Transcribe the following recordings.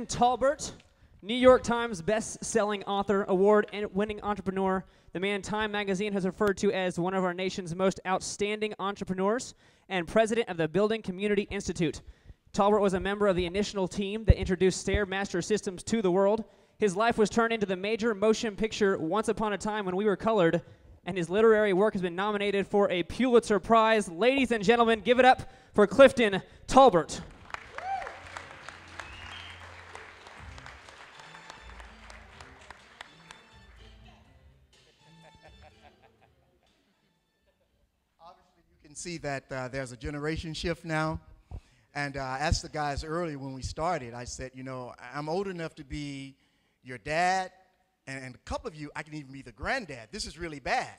Taulbert, New York Times best-selling author, award-winning entrepreneur, the man Time magazine has referred to as one of our nation's most outstanding entrepreneurs, and president of the Building Community Institute. Taulbert was a member of the initial team that introduced Stairmaster systems to the world. His life was turned into the major motion picture Once Upon a Time When We Were Colored, and his literary work has been nominated for a Pulitzer Prize. Ladies and gentlemen, give it up for Clifton Taulbert. See that there's a generation shift now, and I asked the guys earlier when we started, I said, you know, I'm old enough to be your dad, and a couple of you, I can even be the granddad. This is really bad,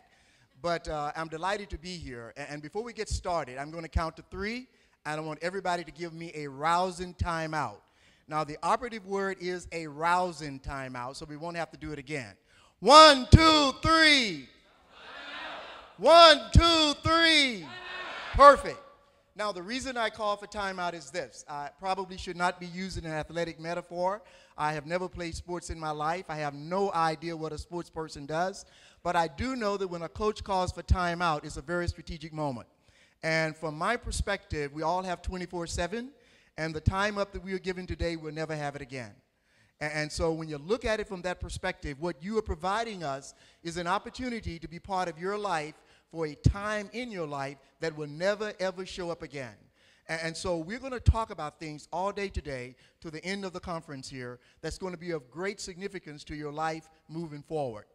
but I'm delighted to be here, and before we get started, I'm going to count to 3, and I want everybody to give me a rousing timeout. Now, the operative word is a rousing timeout, so we won't have to do it again. 1, 2, 3. 1, 2, 3. Perfect. Now, the reason I call for timeout is this. I probably should not be using an athletic metaphor. I have never played sports in my life. I have no idea what a sports person does. But I do know that when a coach calls for timeout, it's a very strategic moment. And from my perspective, we all have 24/7, and the time up that we are given today, we'll never have it again. And so when you look at it from that perspective, what you are providing us is an opportunity to be part of your life for a time in your life that will never, ever show up again. And so we're going to talk about things all day today to the end of the conference here that's going to be of great significance to your life moving forward.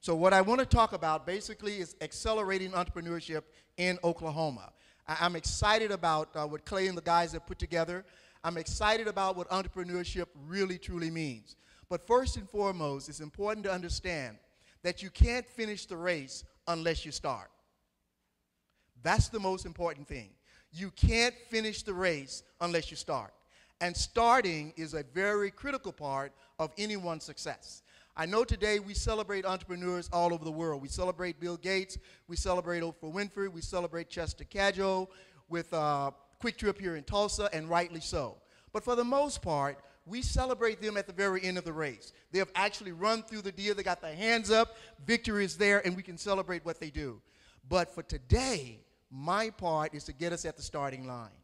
So what I want to talk about basically is accelerating entrepreneurship in Oklahoma. I'm excited about what Clay and the guys have put together. I'm excited about what entrepreneurship really, truly means. But first and foremost, it's important to understand that you can't finish the race unless you start. That's the most important thing. You can't finish the race unless you start. And starting is a very critical part of anyone's success. I know today we celebrate entrepreneurs all over the world. We celebrate Bill Gates. We celebrate Oprah Winfrey. We celebrate Chester Cadjo with Quick Trip here in Tulsa, and rightly so. But for the most part, we celebrate them at the very end of the race. They have actually run through the deal. They got their hands up. Victory is there, and we can celebrate what they do. But for today, my part is to get us at the starting line.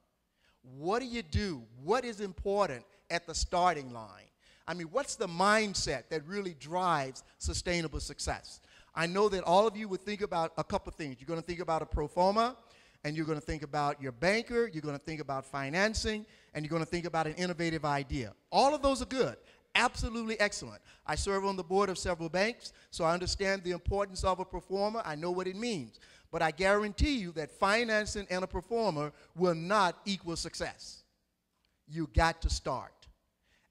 What do you do? What is important at the starting line? I mean, what's the mindset that really drives sustainable success? I know that all of you would think about a couple of things. You're going to think about a pro forma, and you're going to think about your banker, you're going to think about financing, and you're going to think about an innovative idea. All of those are good. Absolutely excellent. I serve on the board of several banks, so I understand the importance of a pro forma. I know what it means. But I guarantee you that financing and a pro forma will not equal success. You got to start.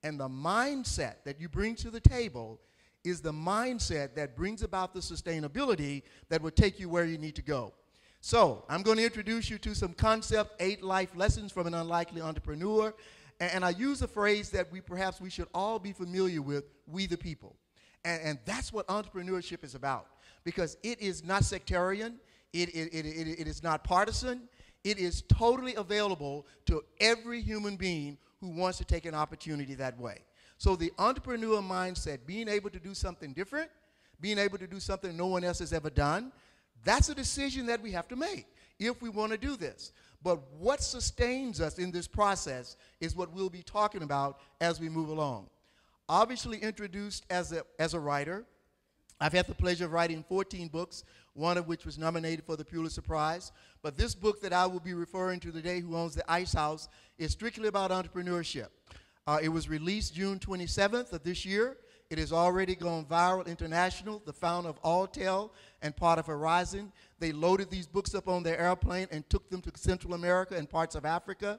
And the mindset that you bring to the table is the mindset that brings about the sustainability that will take you where you need to go. So I'm going to introduce you to some concept 8 life lessons from an unlikely entrepreneur. And I use a phrase that perhaps we should all be familiar with, we the people. And that's what entrepreneurship is about, because it is not sectarian. It is not partisan. It is totally available to every human being who wants to take an opportunity that way. So the entrepreneur mindset, being able to do something different, being able to do something no one else has ever done, that's a decision that we have to make if we want to do this. But what sustains us in this process is what we'll be talking about as we move along. Obviously introduced as a writer, I've had the pleasure of writing 14 books, one of which was nominated for the Pulitzer Prize. But this book that I will be referring to today, Who Owns the Ice House, is strictly about entrepreneurship. It was released June 27th of this year. It has already gone viral international. The founder of Alltel and part of Horizon, they loaded these books up on their airplane and took them to Central America and parts of Africa.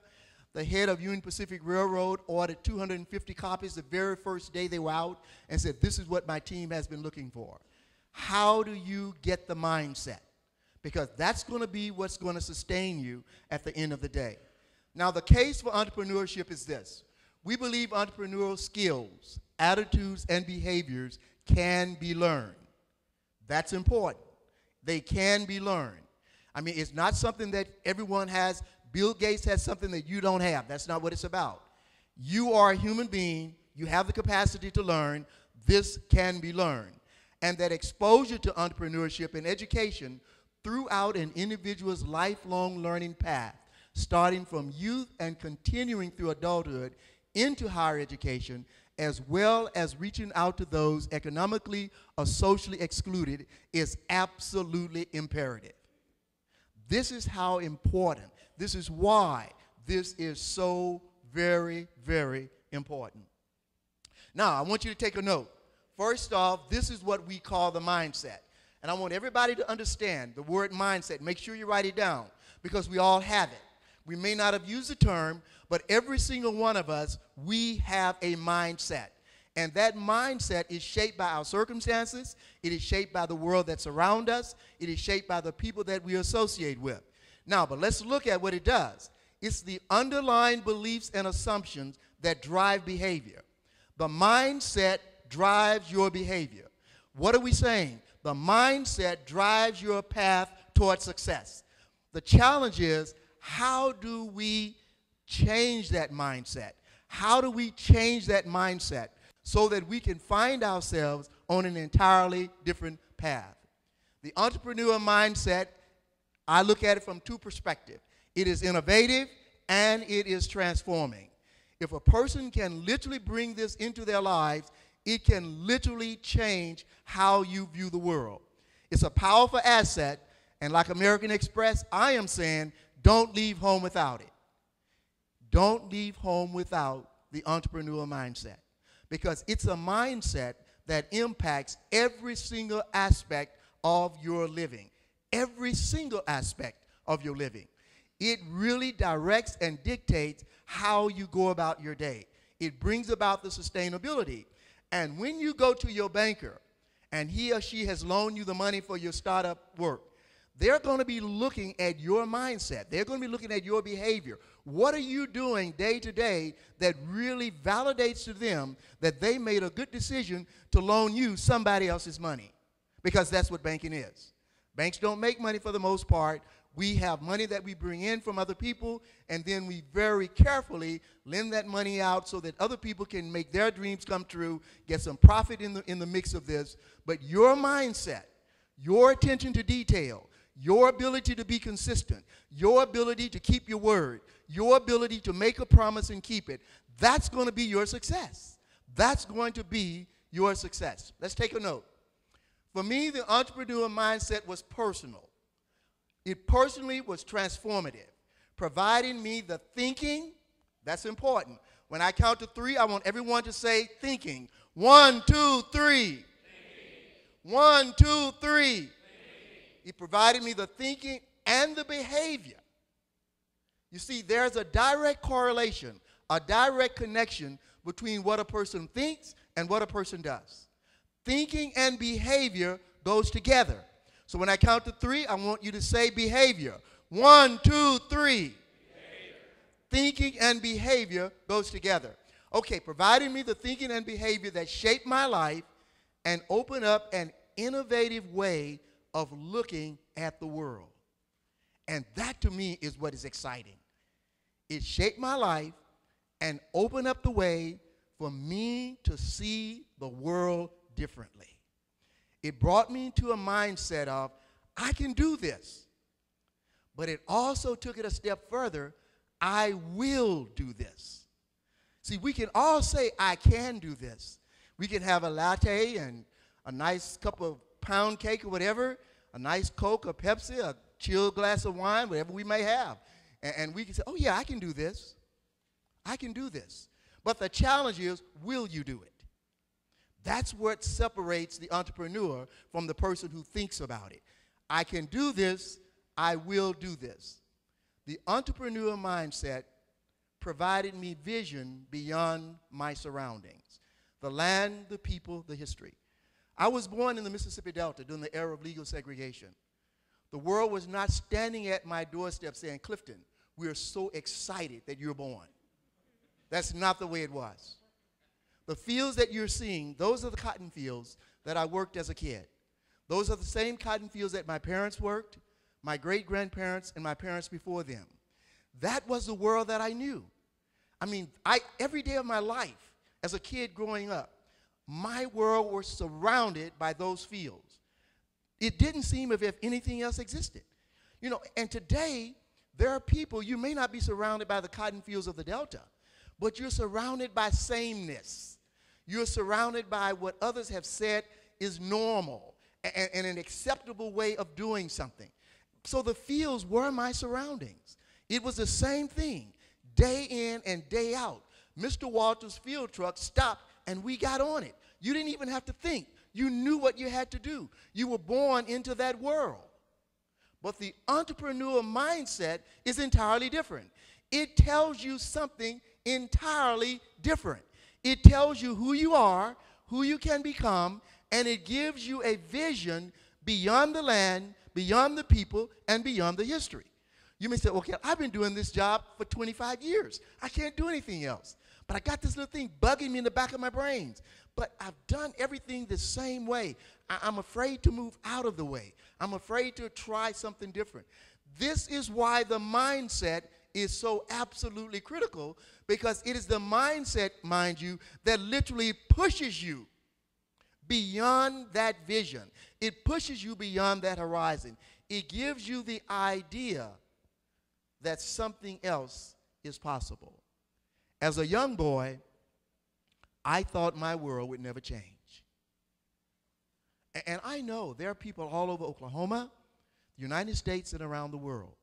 The head of Union Pacific Railroad ordered 250 copies the very first day they were out and said, this is what my team has been looking for. How do you get the mindset? Because that's going to be what's going to sustain you at the end of the day. Now, the case for entrepreneurship is this. We believe entrepreneurial skills, attitudes, and behaviors can be learned. That's important. They can be learned. I mean, it's not something that everyone has. Bill Gates has something that you don't have. That's not what it's about. You are a human being. You have the capacity to learn. This can be learned. And that exposure to entrepreneurship and education throughout an individual's lifelong learning path, starting from youth and continuing through adulthood into higher education, as well as reaching out to those economically or socially excluded, is absolutely imperative. This is how important, this is why this is so very, very important. Now, I want you to take a note. First off, this is what we call the mindset. And I want everybody to understand the word mindset. Make sure you write it down, because we all have it. We may not have used the term, but every single one of us, we have a mindset. And that mindset is shaped by our circumstances. It is shaped by the world that surrounds us. It is shaped by the people that we associate with. Now, but let's look at what it does. It's the underlying beliefs and assumptions that drive behavior. The mindset drives your behavior. What are we saying? The mindset drives your path towards success. The challenge is, how do we change that mindset? How do we change that mindset so that we can find ourselves on an entirely different path? The entrepreneur mindset, I look at it from two perspectives. It is innovative and it is transforming. If a person can literally bring this into their lives, it can literally change how you view the world. It's a powerful asset, and like American Express, I am saying, don't leave home without it. Don't leave home without the entrepreneur mindset, because it's a mindset that impacts every single aspect of your living. Every single aspect of your living. It really directs and dictates how you go about your day. It brings about the sustainability. And when you go to your banker and he or she has loaned you the money for your startup work, they're going to be looking at your mindset. They're going to be looking at your behavior. What are you doing day to day that really validates to them that they made a good decision to loan you somebody else's money? Because that's what banking is. Banks don't make money for the most part. We have money that we bring in from other people, and then we very carefully lend that money out so that other people can make their dreams come true, get some profit in the mix of this. But your mindset, your attention to detail, your ability to be consistent, your ability to keep your word, your ability to make a promise and keep it, that's going to be your success. That's going to be your success. Let's take a note. For me, the entrepreneur mindset was personal. It personally was transformative, providing me the thinking. That's important. When I count to three, I want everyone to say thinking. 1, 2, 3. Thinking. 1, 2, 3. Thinking. It provided me the thinking and the behavior. You see, there's a direct correlation, a direct connection between what a person thinks and what a person does. Thinking and behavior goes together. So when I count to three, I want you to say behavior. 1, 2, 3. Behavior. Thinking and behavior goes together. Okay, providing me the thinking and behavior that shape my life and open up an innovative way of looking at the world. And that to me is what is exciting. It shaped my life and opened up the way for me to see the world differently. It brought me to a mindset of, I can do this. But it also took it a step further, I will do this. See, we can all say, I can do this. We can have a latte and a nice cup of pound cake or whatever, a nice Coke or Pepsi, a chilled glass of wine, whatever we may have. And we can say, oh yeah, I can do this. I can do this. But the challenge is, will you do it? That's what separates the entrepreneur from the person who thinks about it. I can do this, I will do this. The entrepreneur mindset provided me vision beyond my surroundings. The land, the people, the history. I was born in the Mississippi Delta during the era of legal segregation. The world was not standing at my doorstep saying, Clifton, we are so excited that you're born. That's not the way it was. The fields that you're seeing, those are the cotton fields that I worked as a kid. Those are the same cotton fields that my parents worked, my great-grandparents, and my parents before them. That was the world that I knew. I mean, every day of my life as a kid growing up, my world was surrounded by those fields. It didn't seem as if anything else existed. You know, and today, there are people, you may not be surrounded by the cotton fields of the Delta, but you're surrounded by sameness. You're surrounded by what others have said is normal and an acceptable way of doing something. So the fields were my surroundings. It was the same thing, day in and day out. Mr. Walter's field truck stopped and we got on it. You didn't even have to think. You knew what you had to do. You were born into that world. But the entrepreneur mindset is entirely different. It tells you something entirely different. It tells you who you are, who you can become, and it gives you a vision beyond the land, beyond the people, and beyond the history. You may say, okay, I've been doing this job for 25 years. I can't do anything else. But I got this little thing bugging me in the back of my brains. But I've done everything the same way. I'm afraid to move out of the way. I'm afraid to try something different. This is why the mindset is so absolutely critical, because it is the mindset, mind you, that literally pushes you beyond that vision. It pushes you beyond that horizon. It gives you the idea that something else is possible. As a young boy, I thought my world would never change. And I know there are people all over Oklahoma, the United States, and around the world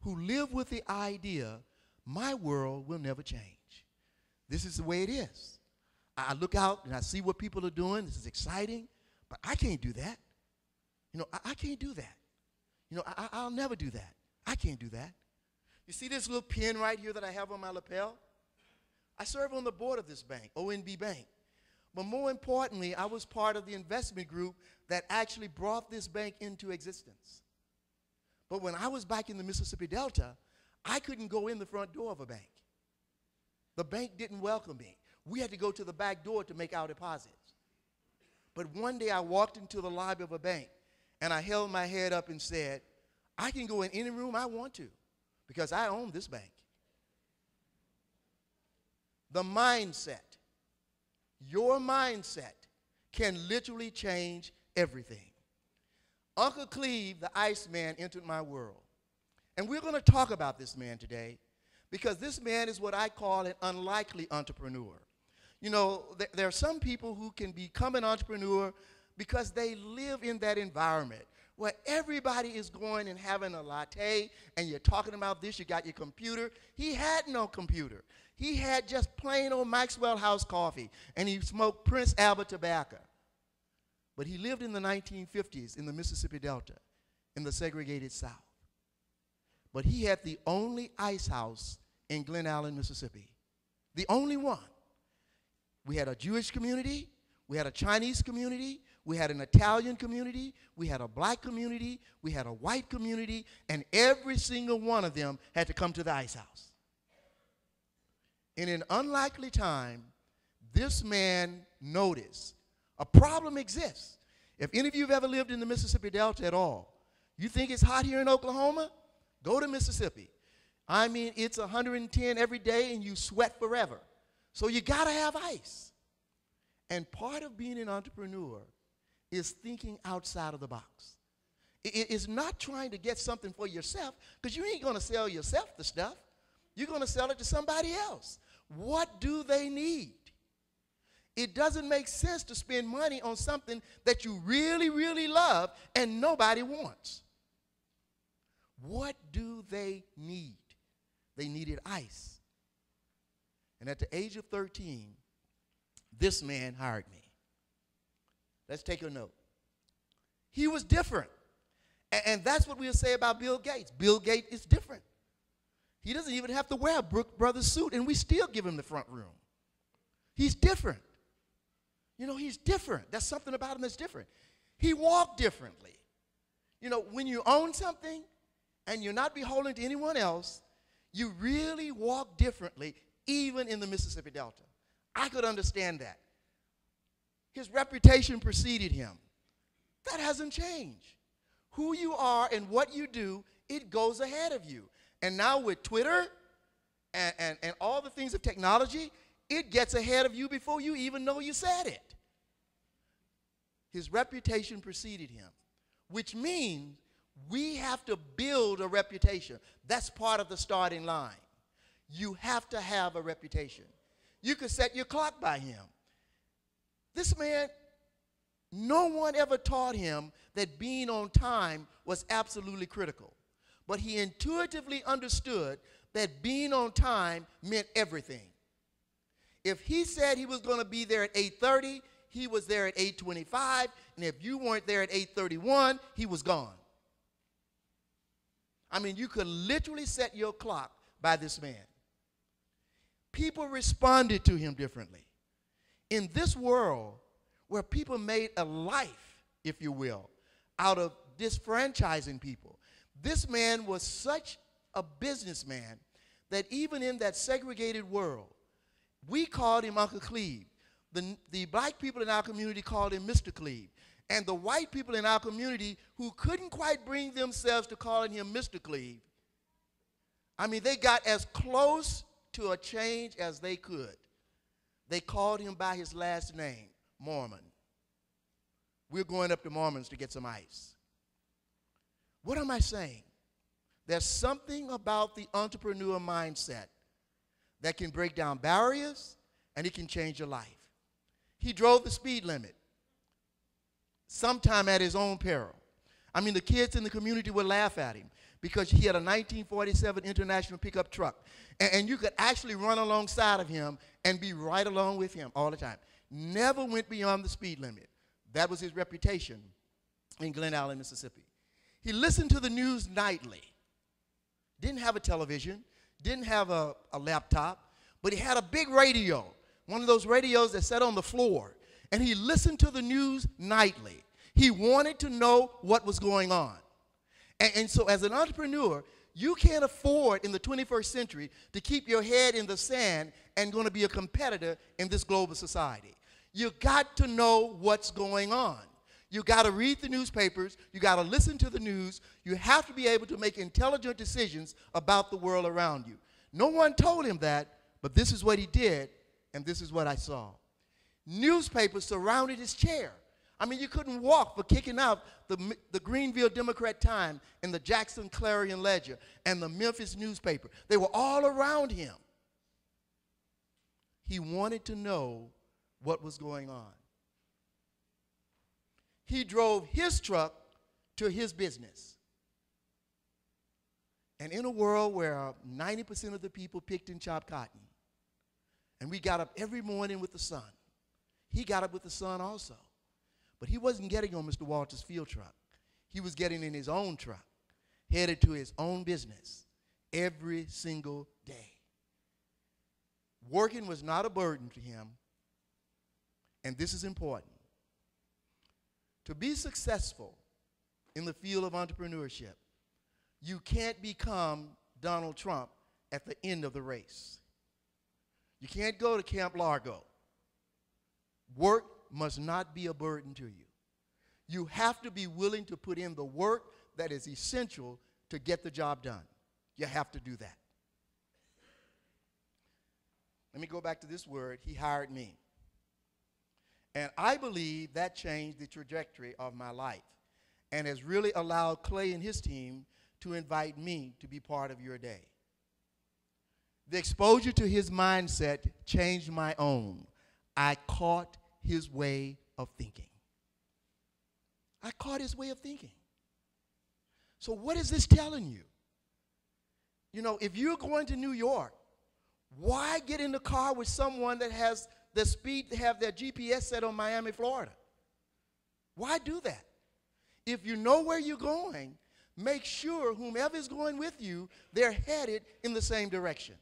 who live with the idea, my world will never change. This is the way it is. I look out and I see what people are doing. This is exciting, but I can't do that. You know, I can't do that. You know, I'll never do that. I can't do that. You see this little pin right here that I have on my lapel? I serve on the board of this bank, ONB Bank. But more importantly, I was part of the investment group that actually brought this bank into existence. But when I was back in the Mississippi Delta, I couldn't go in the front door of a bank. The bank didn't welcome me. We had to go to the back door to make our deposits. But one day I walked into the lobby of a bank, and I held my head up and said, I can go in any room I want to because I own this bank. The mindset, your mindset, can literally change everything. Uncle Cleve, the Iceman, entered my world. And we're going to talk about this man today because this man is what I call an unlikely entrepreneur. You know, there are some people who can become an entrepreneur because they live in that environment where everybody is going and having a latte and you're talking about this, you got your computer. He had no computer. He had just plain old Maxwell House coffee, and he smoked Prince Albert tobacco. But he lived in the 1950s in the Mississippi Delta, in the segregated South. But he had the only ice house in Glen Allen, Mississippi. The only one. We had a Jewish community, we had a Chinese community, we had an Italian community, we had a black community, we had a white community, and every single one of them had to come to the ice house. In an unlikely time, this man noticed a problem exists. If any of you have ever lived in the Mississippi Delta at all, you think it's hot here in Oklahoma? Go to Mississippi. I mean, it's 110 every day and you sweat forever. So you gotta have ice. And part of being an entrepreneur is thinking outside of the box. It is not trying to get something for yourself, because you ain't gonna sell yourself the stuff. You're gonna sell it to somebody else. What do they need? It doesn't make sense to spend money on something that you really, really love and nobody wants. What do they need? They needed ice. And at the age of 13, this man hired me. Let's take a note. He was different. And that's what we'll say about Bill Gates. Bill Gates is different. He doesn't even have to wear a Brooks Brothers suit, and we still give him the front room. He's different. You know, he's different. There's something about him that's different. He walked differently. You know, when you own something and you're not beholden to anyone else, you really walk differently, even in the Mississippi Delta. I could understand that. His reputation preceded him. That hasn't changed. Who you are and what you do, it goes ahead of you. And now with Twitter and all the things of technology, it gets ahead of you before you even know you said it. His reputation preceded him, which means we have to build a reputation. That's part of the starting line. You have to have a reputation. You could set your clock by him. This man, no one ever taught him that being on time was absolutely critical. But he intuitively understood that being on time meant everything. If he said he was going to be there at 8:30, he was there at 8:25, and if you weren't there at 8:31, he was gone. I mean, you could literally set your clock by this man. People responded to him differently. In this world where people made a life, if you will, out of disfranchising people, this man was such a businessman that even in that segregated world, we called him Uncle Cleve. The black people in our community called him Mr. Cleve. And the white people in our community who couldn't quite bring themselves to calling him Mr. Cleve, I mean, they got as close to a change as they could. They called him by his last name, Mormon. We're going up to Mormons to get some ice. What am I saying? There's something about the entrepreneur mindset that can break down barriers and it can change your life. He drove the speed limit, sometime at his own peril. I mean, the kids in the community would laugh at him because he had a 1947 International pickup truck. And you could actually run alongside of him and be right along with him all the time. Never went beyond the speed limit. That was his reputation in Glen Allen, Mississippi. He listened to the news nightly. Didn't have a television, didn't have a laptop, but he had a big radio, one of those radios that sat on the floor. And he listened to the news nightly. He wanted to know what was going on. And so as an entrepreneur, you can't afford in the 21st century to keep your head in the sand and going to be a competitor in this global society. You got to know what's going on. You got to read the newspapers. You got to listen to the news. You have to be able to make intelligent decisions about the world around you. No one told him that, but this is what he did, and this is what I saw. Newspapers surrounded his chair. I mean, you couldn't walk for kicking out the Greenville Democrat-Times and the Jackson Clarion Ledger and the Memphis newspaper. They were all around him. He wanted to know what was going on. He drove his truck to his business. And in a world where 90% of the people picked and chopped cotton, and we got up every morning with the sun, he got up with the sun also. But he wasn't getting on Mr. Walter's field truck. He was getting in his own truck, headed to his own business every single day. Working was not a burden to him, and this is important. To be successful in the field of entrepreneurship, you can't become Donald Trump at the end of the race. You can't go to Camp Largo. Work must not be a burden to you. You have to be willing to put in the work that is essential to get the job done. You have to do that. Let me go back to this word, he hired me. And I believe that changed the trajectory of my life and has really allowed Clay and his team to invite me to be part of your day. The exposure to his mindset changed my own. I caught his way of thinking. I caught his way of thinking. So what is this telling you? You know, if you're going to New York, why get in the car with someone that has the speed to have their GPS set on Miami, Florida? Why do that? If you know where you're going, make sure whomever is going with you, they're headed in the same direction.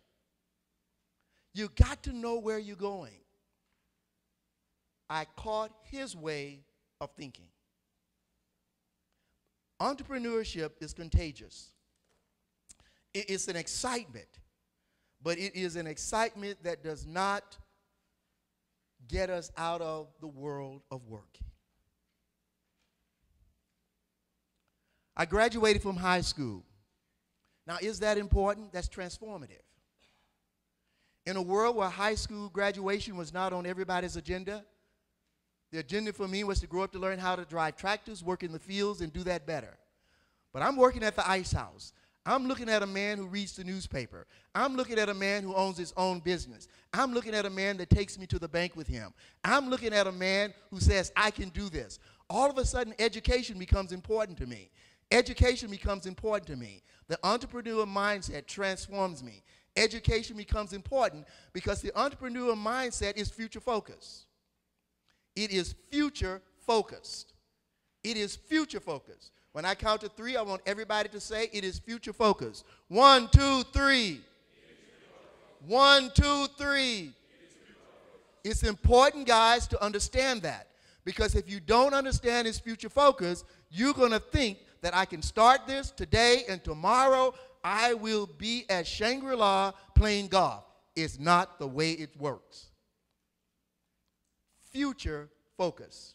You got to know where you're going. I caught his way of thinking. Entrepreneurship is contagious. It's an excitement, but it is an excitement that does not get us out of the world of work. I graduated from high school. Now, is that important? That's transformative. In a world where high school graduation was not on everybody's agenda, the agenda for me was to grow up to learn how to drive tractors, work in the fields, and do that better. But I'm working at the ice house. I'm looking at a man who reads the newspaper. I'm looking at a man who owns his own business. I'm looking at a man that takes me to the bank with him. I'm looking at a man who says, I can do this. All of a sudden, education becomes important to me. Education becomes important to me. The entrepreneur mindset transforms me. Education becomes important because the entrepreneur mindset is future focused. It is future focused. It is future focused. When I count to 3, I want everybody to say it is future focused. 1, 2, 3. 1, 2, 3. It's important, guys, to understand that. Because if you don't understand its future focus, you're going to think that I can start this today and tomorrow I will be at Shangri-La playing golf. It's not the way it works. Future focus.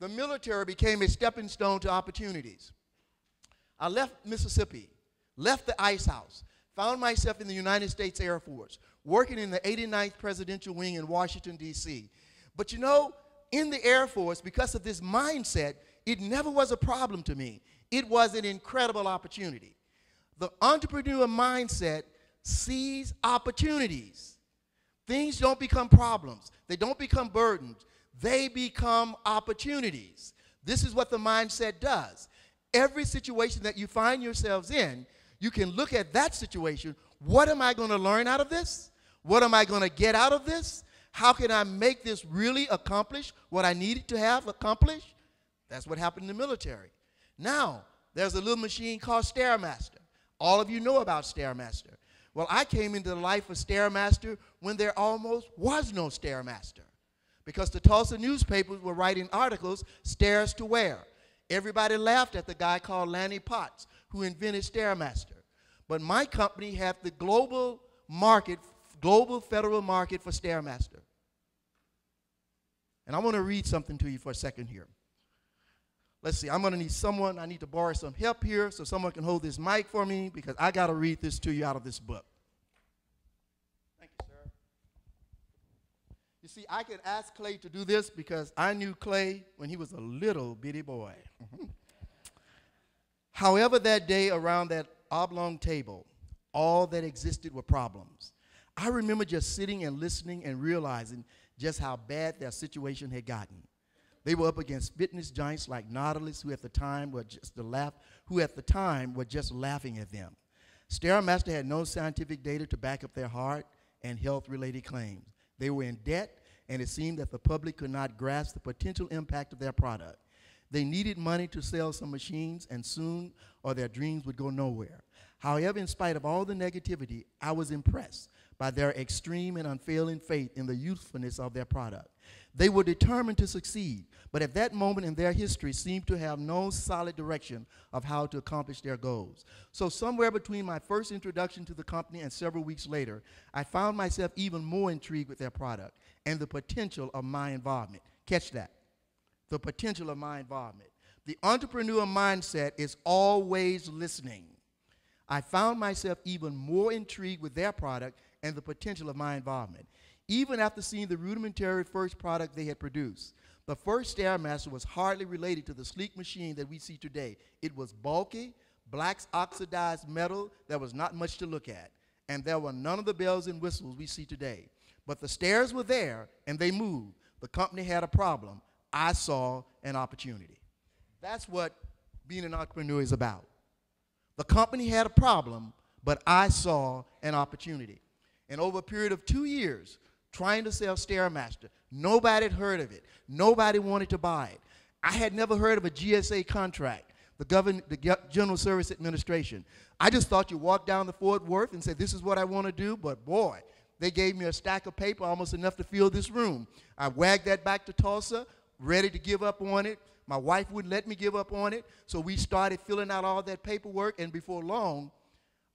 The military became a stepping stone to opportunities. I left Mississippi, left the ice house, found myself in the United States Air Force, working in the 89th Presidential Wing in Washington, D.C. But you know, in the Air Force, because of this mindset, it never was a problem to me. It was an incredible opportunity. The entrepreneur mindset sees opportunities. Things don't become problems. They don't become burdens. They become opportunities. This is what the mindset does. Every situation that you find yourselves in, you can look at that situation. What am I going to learn out of this? What am I going to get out of this? How can I make this really accomplish what I needed to have accomplished? That's what happened in the military. Now, there's a little machine called Stairmaster. All of you know about Stairmaster. Well, I came into the life of Stairmaster when there almost was no Stairmaster, because the Tulsa newspapers were writing articles, stairs to where. Everybody laughed at the guy called Lanny Potts, who invented Stairmaster. But my company had the global federal market for Stairmaster. And I want to read something to you for a second here. Let's see, I'm going to need someone, I need to borrow some help here so someone can hold this mic for me because I got to read this to you out of this book. Thank you, sir. You see, I could ask Clay to do this because I knew Clay when he was a little bitty boy. However, that day around that oblong table, all that existed were problems. I remember just sitting and listening and realizing just how bad their situation had gotten. They were up against fitness giants like Nautilus, who at the time were just laughing at them. Stairmaster had no scientific data to back up their heart and health-related claims. They were in debt, and it seemed that the public could not grasp the potential impact of their product. They needed money to sell some machines, and soon, or their dreams would go nowhere. However, in spite of all the negativity, I was impressed by their extreme and unfailing faith in the usefulness of their product. They were determined to succeed, but at that moment in their history seemed to have no solid direction of how to accomplish their goals. So somewhere between my first introduction to the company and several weeks later, I found myself even more intrigued with their product and the potential of my involvement. Catch that. The potential of my involvement. The entrepreneur mindset is always listening. I found myself even more intrigued with their product and the potential of my involvement. Even after seeing the rudimentary first product they had produced, the first Stairmaster was hardly related to the sleek machine that we see today. It was bulky, black oxidized metal that was not much to look at, and there were none of the bells and whistles we see today. But the stairs were there, and they moved. The company had a problem. I saw an opportunity. That's what being an entrepreneur is about. The company had a problem, but I saw an opportunity. And over a period of 2 years, trying to sell Stairmaster, nobody had heard of it. Nobody wanted to buy it. I had never heard of a GSA contract, the General Service Administration. I just thought you walked down to Fort Worth and said, this is what I want to do, but boy, they gave me a stack of paper, almost enough to fill this room. I wagged that back to Tulsa, ready to give up on it. My wife wouldn't let me give up on it, so we started filling out all that paperwork, and before long,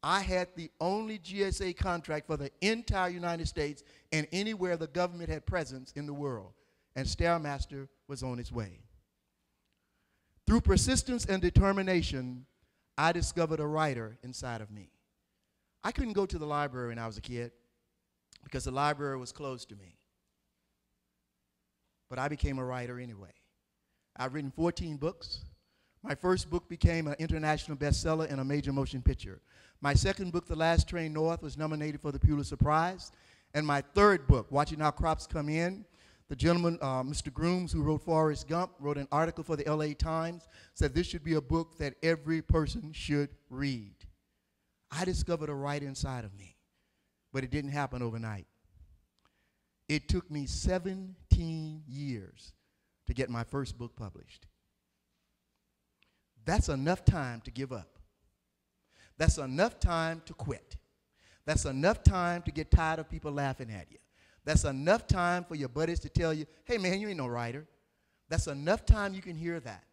I had the only GSA contract for the entire United States and anywhere the government had presence in the world, and Stairmaster was on its way. Through persistence and determination, I discovered a writer inside of me. I couldn't go to the library when I was a kid because the library was closed to me. But I became a writer anyway. I've written 14 books. My first book became an international bestseller and a major motion picture. My second book, The Last Train North, was nominated for the Pulitzer Prize. And my third book, Watching Our Crops Come In, the gentleman, Mr. Grooms, who wrote Forrest Gump, wrote an article for the LA Times, said this should be a book that every person should read. I discovered a writer inside of me, but it didn't happen overnight. It took me 17 years to get my first book published. That's enough time to give up. That's enough time to quit. That's enough time to get tired of people laughing at you. That's enough time for your buddies to tell you, hey man, you ain't no writer. That's enough time you can hear that.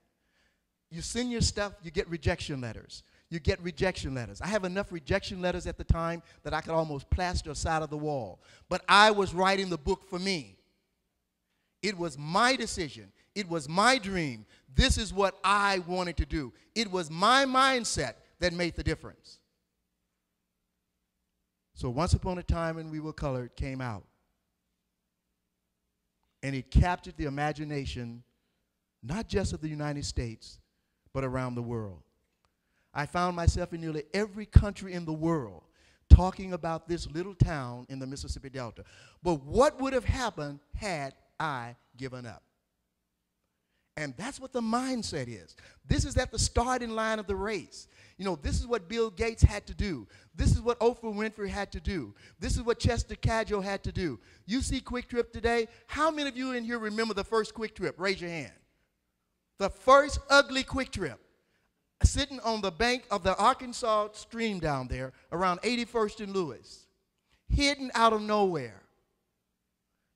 You send your stuff, you get rejection letters. You get rejection letters. I have enough rejection letters at the time that I could almost plaster a side of the wall. But I was writing the book for me. It was my decision. It was my dream. This is what I wanted to do. It was my mindset that made the difference. So Once Upon a Time When We Were Colored came out. And it captured the imagination, not just of the United States, but around the world. I found myself in nearly every country in the world talking about this little town in the Mississippi Delta. But what would have happened had I given up? And that's what the mindset is. This is at the starting line of the race. You know, this is what Bill Gates had to do. This is what Oprah Winfrey had to do. This is what Chester Cadjo had to do. You see Quick Trip today? How many of you in here remember the first Quick Trip? Raise your hand. The first ugly Quick Trip. Sitting on the bank of the Arkansas stream down there around 81st and Lewis, hidden out of nowhere.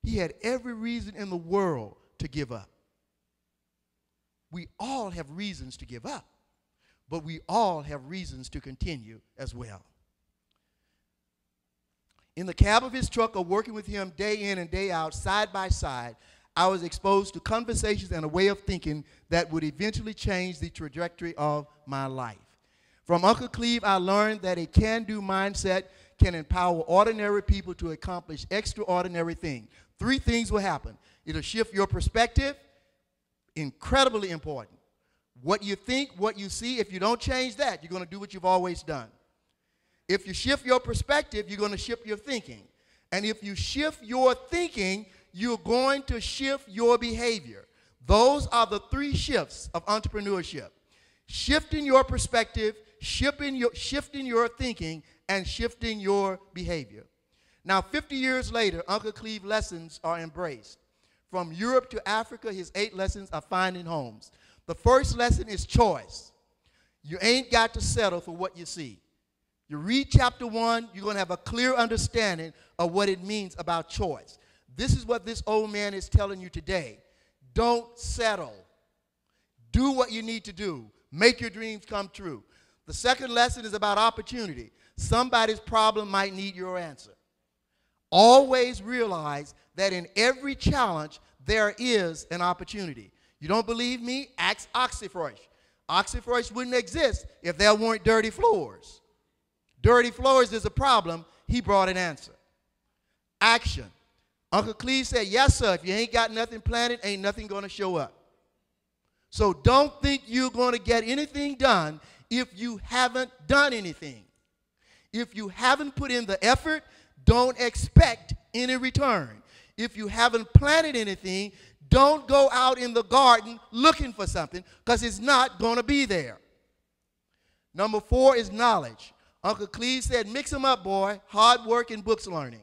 He had every reason in the world to give up. We all have reasons to give up, but we all have reasons to continue as well. In the cab of his truck or working with him day in and day out, side by side, I was exposed to conversations and a way of thinking that would eventually change the trajectory of my life. From Uncle Cleve, I learned that a can-do mindset can empower ordinary people to accomplish extraordinary things. 3 things will happen. It'll shift your perspective, incredibly important. What you think, what you see, if you don't change that, you're going to do what you've always done. If you shift your perspective, you're going to shift your thinking. And if you shift your thinking, you're going to shift your behavior. Those are the 3 shifts of entrepreneurship. Shifting your perspective, shifting your thinking, and shifting your behavior. Now, 50 years later, Uncle Cleve lessons are embraced. From Europe to Africa, his 8 lessons are finding homes. The first lesson is choice. You ain't got to settle for what you see. You read chapter 1, you're going to have a clear understanding of what it means about choice. This is what this old man is telling you today. Don't settle. Do what you need to do. Make your dreams come true. The second lesson is about opportunity. Somebody's problem might need your answer. Always realize that in every challenge, there is an opportunity. You don't believe me? Ask Oxyfresh. Oxyfresh wouldn't exist if there weren't dirty floors. Dirty floors is a problem. He brought an answer. Action. Uncle Cleve said, yes, sir, if you ain't got nothing planted, ain't nothing going to show up. So don't think you're going to get anything done if you haven't done anything. If you haven't put in the effort, don't expect any return. If you haven't planted anything, don't go out in the garden looking for something because it's not going to be there. Number 4 is knowledge. Uncle Cleve said, mix them up, boy, hard work and books learning.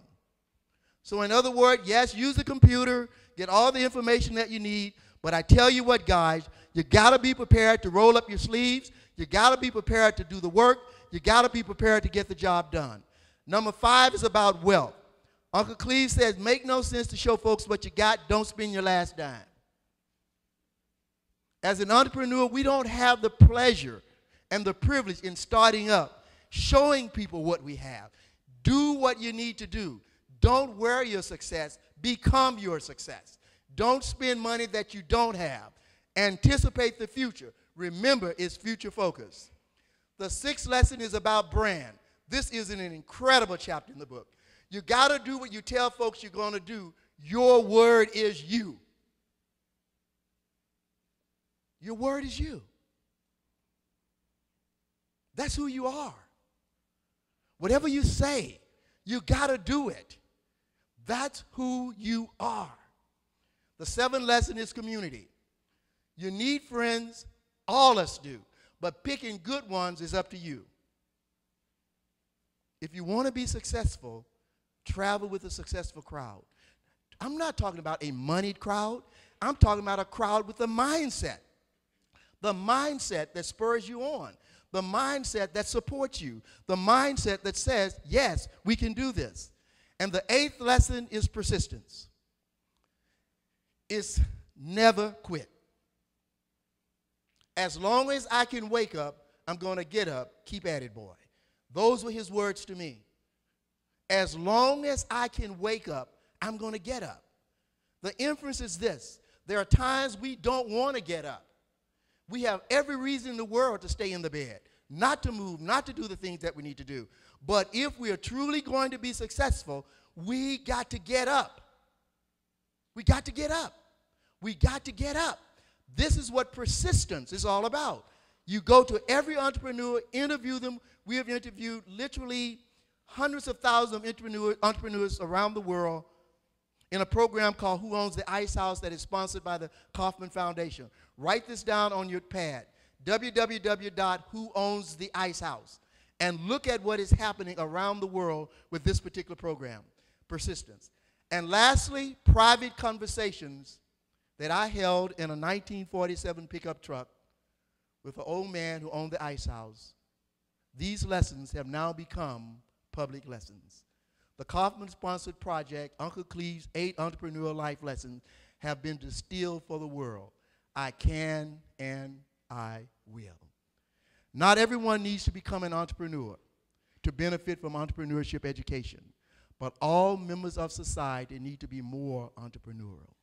So in other words, yes, use the computer, get all the information that you need, but I tell you what, guys, you got to be prepared to roll up your sleeves. You got to be prepared to do the work. You got to be prepared to get the job done. Number 5 is about wealth. Uncle Cleve says, make no sense to show folks what you got. Don't spend your last dime. As an entrepreneur, we don't have the pleasure and the privilege in starting up, showing people what we have. Do what you need to do. Don't wear your success. Become your success. Don't spend money that you don't have. Anticipate the future. Remember, it's future focus. The 6th lesson is about brand. This is an incredible chapter in the book. You got to do what you tell folks you're going to do. Your word is you. Your word is you. That's who you are. Whatever you say, you got to do it. That's who you are. The seventh lesson is community. You need friends, all us do, but picking good ones is up to you. If you want to be successful, travel with a successful crowd. I'm not talking about a moneyed crowd. I'm talking about a crowd with a mindset. The mindset that spurs you on. The mindset that supports you. The mindset that says, yes, we can do this. And the eighth lesson is persistence. It's never quit. As long as I can wake up, I'm going to get up. Keep at it, boy. Those were his words to me. As long as I can wake up, I'm going to get up. The inference is this. There are times we don't want to get up. We have every reason in the world to stay in the bed, not to move, not to do the things that we need to do. But if we are truly going to be successful, we got to get up. We got to get up. We got to get up. This is what persistence is all about. You go to every entrepreneur, interview them. We have interviewed literally hundreds of thousands of entrepreneurs around the world in a program called Who Owns the Ice House that is sponsored by the Kauffman Foundation. Write this down on your pad, www.whoownstheicehouse, and look at what is happening around the world with this particular program, persistence. And lastly, private conversations that I held in a 1947 pickup truck with an old man who owned the ice house. These lessons have now become public lessons. The Kauffman-sponsored project, Uncle Cleve's 8 entrepreneurial life lessons, have been distilled for the world. I can and I will. Not everyone needs to become an entrepreneur to benefit from entrepreneurship education, but all members of society need to be more entrepreneurial.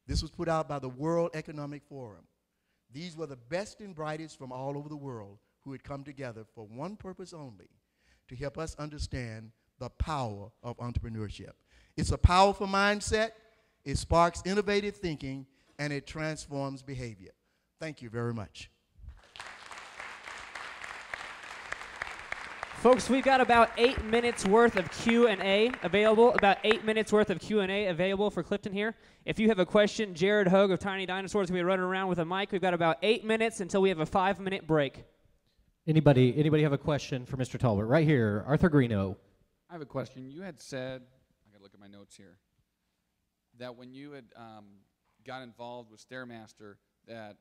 This was put out by the World Economic Forum. These were the best and brightest from all over the world who had come together for one purpose only, to help us understand the power of entrepreneurship. It's a powerful mindset, it sparks innovative thinking, and it transforms behavior. Thank you very much. Folks, we've got about 8 minutes worth of Q&A available, about 8 minutes worth of Q&A available for Clifton here. If you have a question, Jared Hogue of Tiny Dinosaurs is going to be running around with a mic. We've got about 8 minutes until we have a 5-minute break. Anybody have a question for Mr. Taulbert? Right here, Arthur Greeno. I have a question. You had said, I got to look at my notes here, that when you had got involved with Stairmaster, that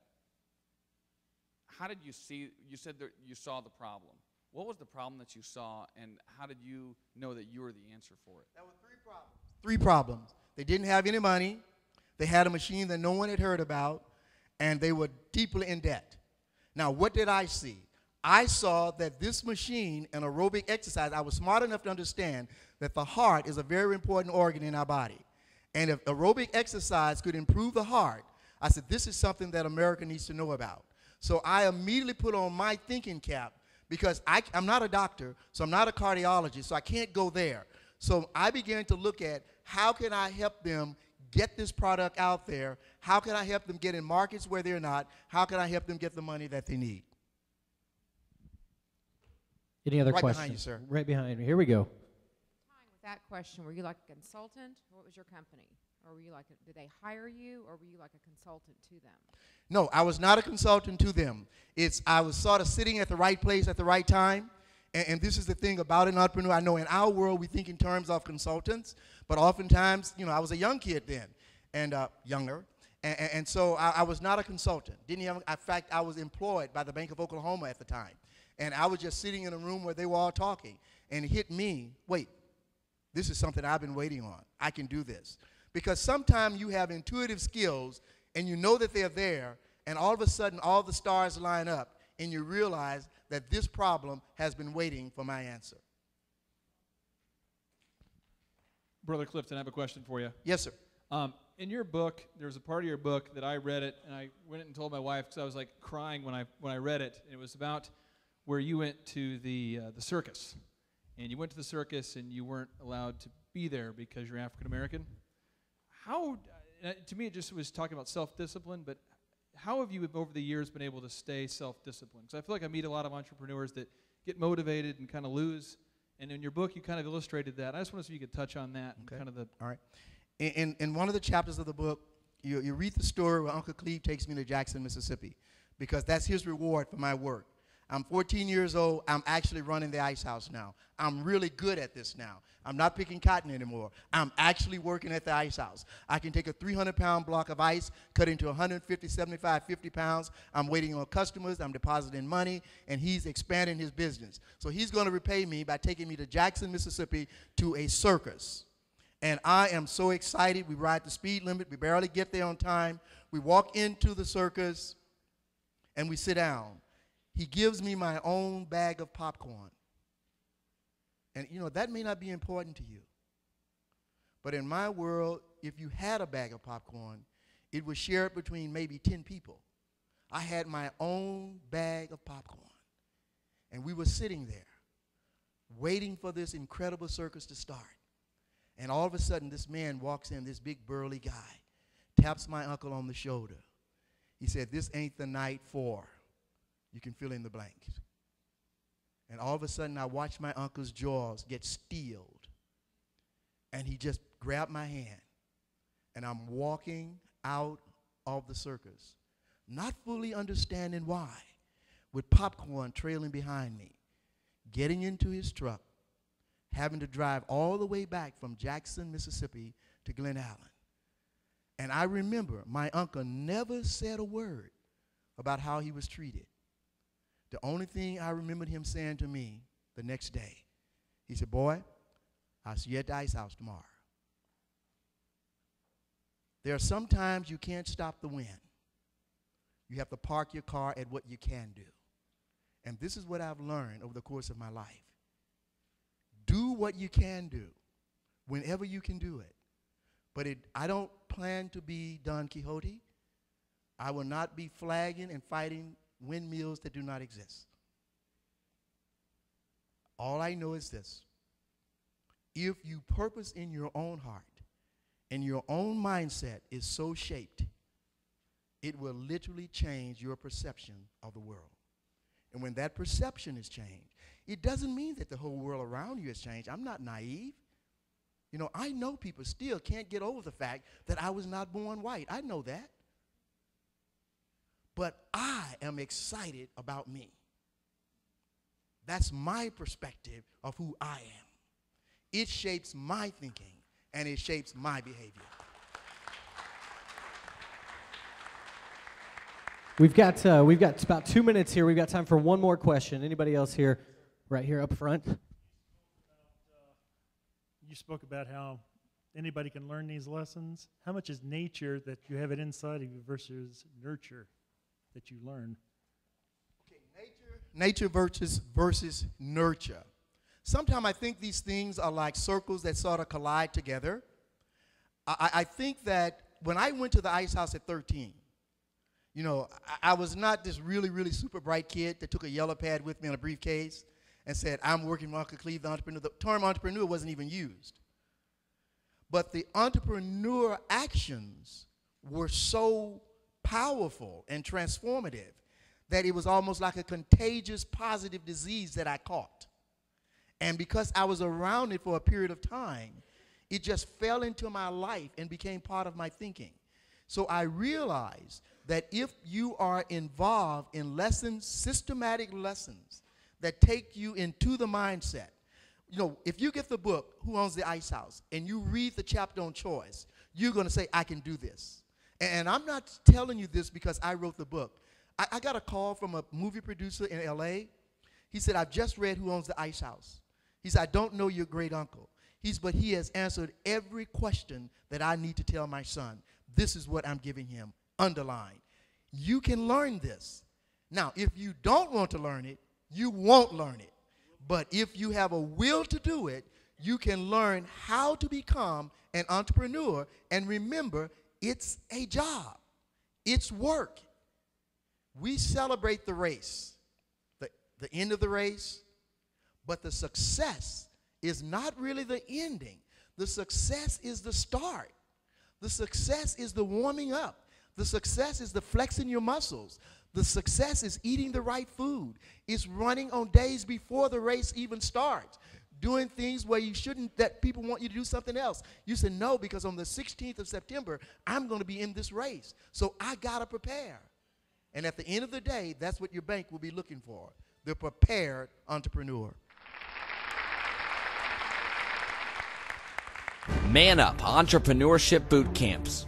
how did you see, you said that you saw the problem. What was the problem that you saw, and how did you know that you were the answer for it? There were 3 problems. 3 problems. They didn't have any money. They had a machine that no one had heard about, and they were deeply in debt. Now, what did I see? I saw that this machine, an aerobic exercise, I was smart enough to understand that the heart is a very important organ in our body. And if aerobic exercise could improve the heart, I said, this is something that America needs to know about. So I immediately put on my thinking cap, because I'm not a doctor, so I'm not a cardiologist, so I can't go there. So I began to look at how can I help them get this product out there? How can I help them get in markets where they're not? How can I help them get the money that they need? Any other Right questions? behind you, sir. Right behind you. Here we go. Tying with that question, were you like a consultant? What was your company? Or were you like, did they hire you, or were you like a consultant to them? No, I was not a consultant to them. I was sort of sitting at the right place at the right time. And this is the thing about an entrepreneur. I know in our world we think in terms of consultants, but oftentimes, I was a young kid then, and younger. And so I was not a consultant. In fact, I was employed by the Bank of Oklahoma at the time. And I was just sitting in a room where they were all talking. And it hit me, wait, this is something I've been waiting on. I can do this. Because sometimes you have intuitive skills, and you know that they're there, and all of a sudden all the stars line up, and you realize that this problem has been waiting for my answer. Brother Clifton, I have a question for you. Yes, sir. In your book, there was a part of your book that I read it, and I went and told my wife because I was like crying when I read it. And it was about where you went to the circus, and you went to the circus and you weren't allowed to be there because you're African American. How, to me, it just was talking about self-discipline, but how have you, over the years, been able to stay self-disciplined? Because I feel like I meet a lot of entrepreneurs that get motivated and kind of lose, and in your book, you kind of illustrated that. I just want to see if you could touch on that. Okay. And kind of the All right. In one of the chapters of the book, you read the story where Uncle Cleve takes me to Jackson, Mississippi, because that's his reward for my work. I'm 14 years old. I'm actually running the ice house now. I'm really good at this now. I'm not picking cotton anymore. I'm actually working at the ice house. I can take a 300-pound block of ice, cut into 150, 75, 50 pounds. I'm waiting on customers. I'm depositing money, and he's expanding his business. So he's going to repay me by taking me to Jackson, Mississippi, to a circus. And I am so excited. We ride the speed limit. We barely get there on time. We walk into the circus, and we sit down. He gives me my own bag of popcorn. And, you know, that may not be important to you. But in my world, if you had a bag of popcorn, it was shared between maybe 10 people. I had my own bag of popcorn. And we were sitting there, waiting for this incredible circus to start. And all of a sudden, this man walks in, this big burly guy, taps my uncle on the shoulder. He said, "This ain't the night for," you can fill in the blanks. And all of a sudden, I watched my uncle's jaws get steeled. And he just grabbed my hand. And I'm walking out of the circus, not fully understanding why, with popcorn trailing behind me, getting into his truck, having to drive all the way back from Jackson, Mississippi to Glen Allen. And I remember my uncle never said a word about how he was treated. The only thing I remembered him saying to me the next day, he said, "Boy, I'll see you at the ice house tomorrow." There are some times you can't stop the wind. You have to park your car at what you can do. And this is what I've learned over the course of my life. Do what you can do whenever you can do it. But I don't plan to be Don Quixote. I will not be flagging and fighting windmills that do not exist. All I know is this: if you purpose in your own heart and your own mindset is so shaped, it will literally change your perception of the world. And when that perception is changed, it doesn't mean that the whole world around you has changed. I'm not naive. You know, I know people still can't get over the fact that I was not born white. I know that. But I am excited about me. That's my perspective of who I am. It shapes my thinking, and it shapes my behavior. We've got about 2 minutes here. We've got time for one more question. Anybody else here? Right here up front. You spoke about how anybody can learn these lessons. How much is nature that you have it inside of you versus nurture that you learn? Okay, nature versus nurture. Sometimes I think these things are like circles that sort of collide together. I think that when I went to the ice house at 13, you know, I was not this really, really super bright kid that took a yellow pad with me in a briefcase and said, "I'm working with Uncle Cleve, the entrepreneur." The term entrepreneur wasn't even used. But the entrepreneur actions were so powerful and transformative that it was almost like a contagious positive disease that I caught. And because I was around it for a period of time, it just fell into my life and became part of my thinking. So I realized that if you are involved in lessons, systematic lessons that take you into the mindset, you know, if you get the book, Who Owns the Ice House, and you read the chapter on choice, you're going to say, "I can do this." And I'm not telling you this because I wrote the book. I got a call from a movie producer in LA. He said, "I've just read Who Owns the Ice House." He said, "I don't know your great uncle." But he has answered every question that I need to tell my son. This is what I'm giving him. Underline. You can learn this. Now, if you don't want to learn it, you won't learn it. But if you have a will to do it, you can learn how to become an entrepreneur. And remember, it's a job. It's work. We celebrate the race, the end of the race, But the success is not really the ending. The success is the start. The success is the warming up. The success is the flexing your muscles. The success is eating the right food. It's running on days before the race even starts. Doing things where you shouldn't, that people want you to do something else. You say, no, because on the 16th of September, I'm going to be in this race. So I got to prepare. And at the end of the day, that's what your bank will be looking for, the prepared entrepreneur. Man Up Entrepreneurship Boot Camps.